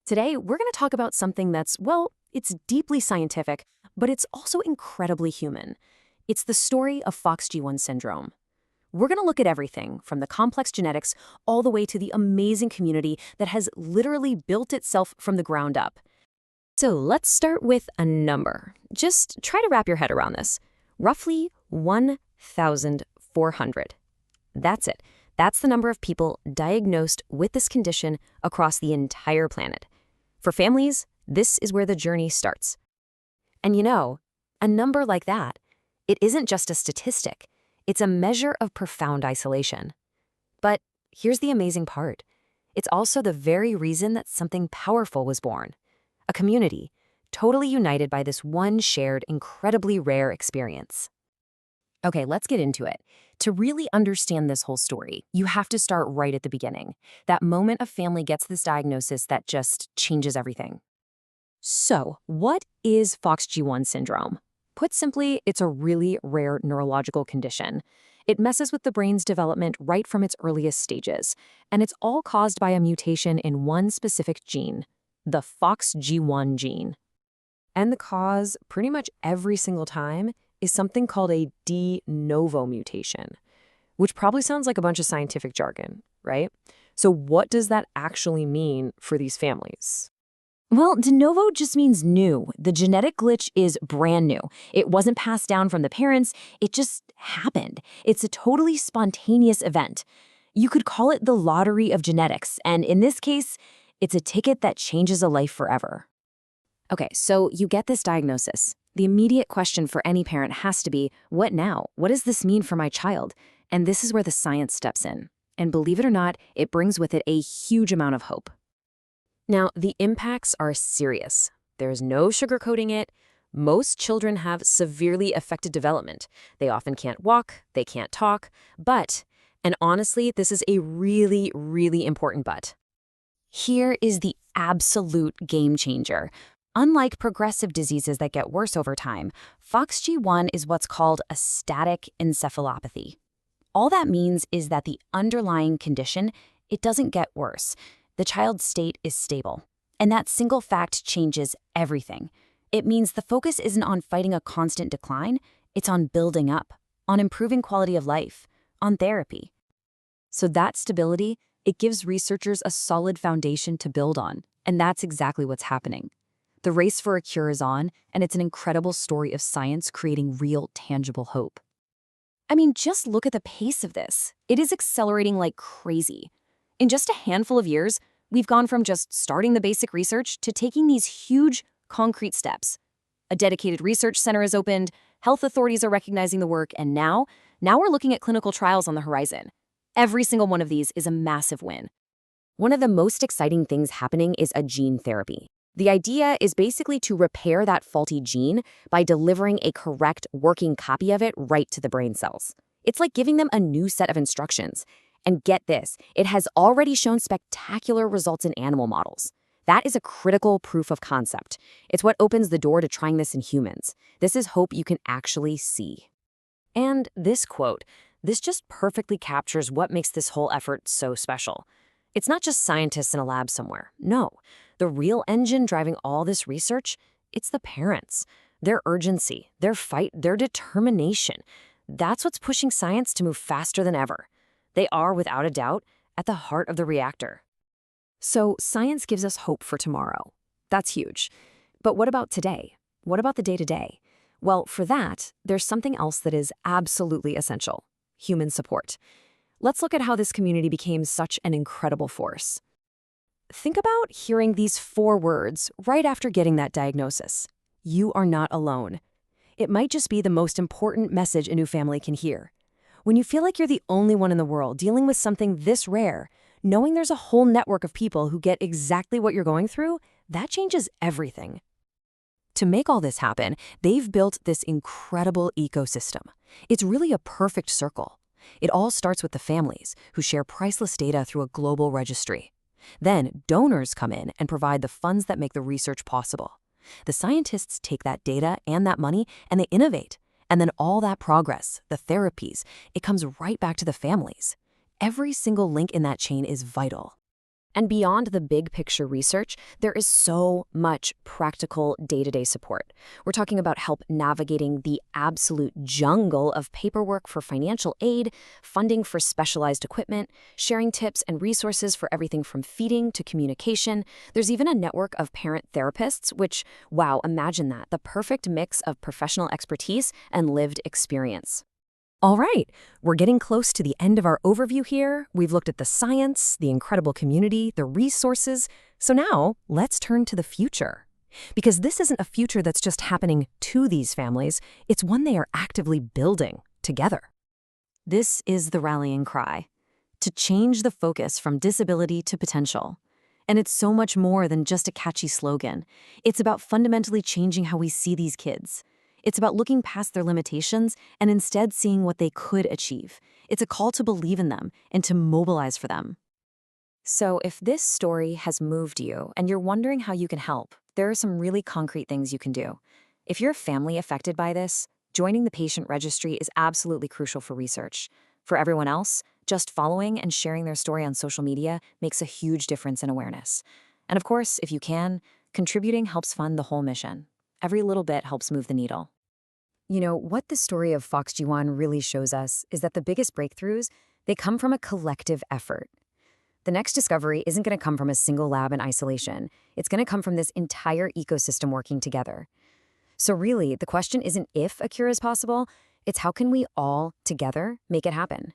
Today, we're going to talk about something that's, well, it's deeply scientific, but it's also incredibly human. It's the story of FOXG1 syndrome. We're going to look at everything from the complex genetics all the way to the amazing community that has literally built itself from the ground up. So let's start with a number. Just try to wrap your head around this. Roughly 1,400. That's it. That's the number of people diagnosed with this condition across the entire planet. For families, this is where the journey starts. And you know, a number like that, it isn't just a statistic. It's a measure of profound isolation. But here's the amazing part. It's also the very reason that something powerful was born. A community, totally united by this one shared, incredibly rare experience. Okay, let's get into it. To really understand this whole story, you have to start right at the beginning. That moment a family gets this diagnosis that just changes everything. So, what is FOXG1 syndrome? Put simply, it's a really rare neurological condition. It messes with the brain's development right from its earliest stages, and it's all caused by a mutation in one specific gene, the FOXG1 gene. And the cause, pretty much every single time, is something called a de novo mutation, which probably sounds like a bunch of scientific jargon, right? So what does that actually mean for these families? Well, de novo just means new. The genetic glitch is brand new. It wasn't passed down from the parents, it just happened. It's a totally spontaneous event. You could call it the lottery of genetics, and in this case, it's a ticket that changes a life forever. Okay, so you get this diagnosis. The immediate question for any parent has to be, what now? What does this mean for my child? And this is where the science steps in. And believe it or not, it brings with it a huge amount of hope. Now, the impacts are serious. There's no sugarcoating it. Most children have severely affected development. They often can't walk, they can't talk, but, and honestly, this is a really, really important but. Here is the absolute game changer. Unlike progressive diseases that get worse over time, FOXG1 is what's called a static encephalopathy. All that means is that the underlying condition, it doesn't get worse. The child's state is stable. And that single fact changes everything. It means the focus isn't on fighting a constant decline, it's on building up, on improving quality of life, on therapy. So that stability, it gives researchers a solid foundation to build on, and that's exactly what's happening. The race for a cure is on, and it's an incredible story of science creating real, tangible hope. I mean, just look at the pace of this. It is accelerating like crazy. In just a handful of years, we've gone from just starting the basic research to taking these huge, concrete steps. A dedicated research center is opened, health authorities are recognizing the work, and now we're looking at clinical trials on the horizon. Every single one of these is a massive win. One of the most exciting things happening is a gene therapy. The idea is basically to repair that faulty gene by delivering a correct working copy of it right to the brain cells. It's like giving them a new set of instructions. And get this, it has already shown spectacular results in animal models. That is a critical proof of concept. It's what opens the door to trying this in humans. This is hope you can actually see. And this quote, this just perfectly captures what makes this whole effort so special. It's not just scientists in a lab somewhere. No. The real engine driving all this research, it's the parents. Their urgency, their fight, their determination. That's what's pushing science to move faster than ever. They are, without a doubt, at the heart of the reactor. So science gives us hope for tomorrow. That's huge. But what about today? What about the day-to-day? Well, for that, there's something else that is absolutely essential: human support. Let's look at how this community became such an incredible force. Think about hearing these 4 words right after getting that diagnosis. You are not alone. It might just be the most important message a new family can hear. When you feel like you're the only one in the world dealing with something this rare, knowing there's a whole network of people who get exactly what you're going through, that changes everything. To make all this happen, they've built this incredible ecosystem. It's really a perfect circle. It all starts with the families, who share priceless data through a global registry. Then donors come in and provide the funds that make the research possible. The scientists take that data and that money and they innovate. And then all that progress, the therapies, it comes right back to the families. Every single link in that chain is vital. And beyond the big picture research, there is so much practical day-to-day support. We're talking about help navigating the absolute jungle of paperwork for financial aid, funding for specialized equipment, sharing tips and resources for everything from feeding to communication. There's even a network of parent therapists, which, wow, imagine that, the perfect mix of professional expertise and lived experience. All right, we're getting close to the end of our overview here. We've looked at the science, the incredible community, the resources. So now let's turn to the future. Because this isn't a future that's just happening to these families, it's one they are actively building together. This is the rallying cry, to change the focus from disability to potential. And it's so much more than just a catchy slogan. It's about fundamentally changing how we see these kids. It's about looking past their limitations and instead seeing what they could achieve. It's a call to believe in them and to mobilize for them. So if this story has moved you and you're wondering how you can help, there are some really concrete things you can do. If you're a family affected by this, joining the patient registry is absolutely crucial for research. For everyone else, just following and sharing their story on social media makes a huge difference in awareness. And of course, if you can, contributing helps fund the whole mission. Every little bit helps move the needle. You know, what the story of FOXG1 really shows us is that the biggest breakthroughs, they come from a collective effort. The next discovery isn't going to come from a single lab in isolation. It's going to come from this entire ecosystem working together. So really, the question isn't if a cure is possible, it's how can we all together make it happen?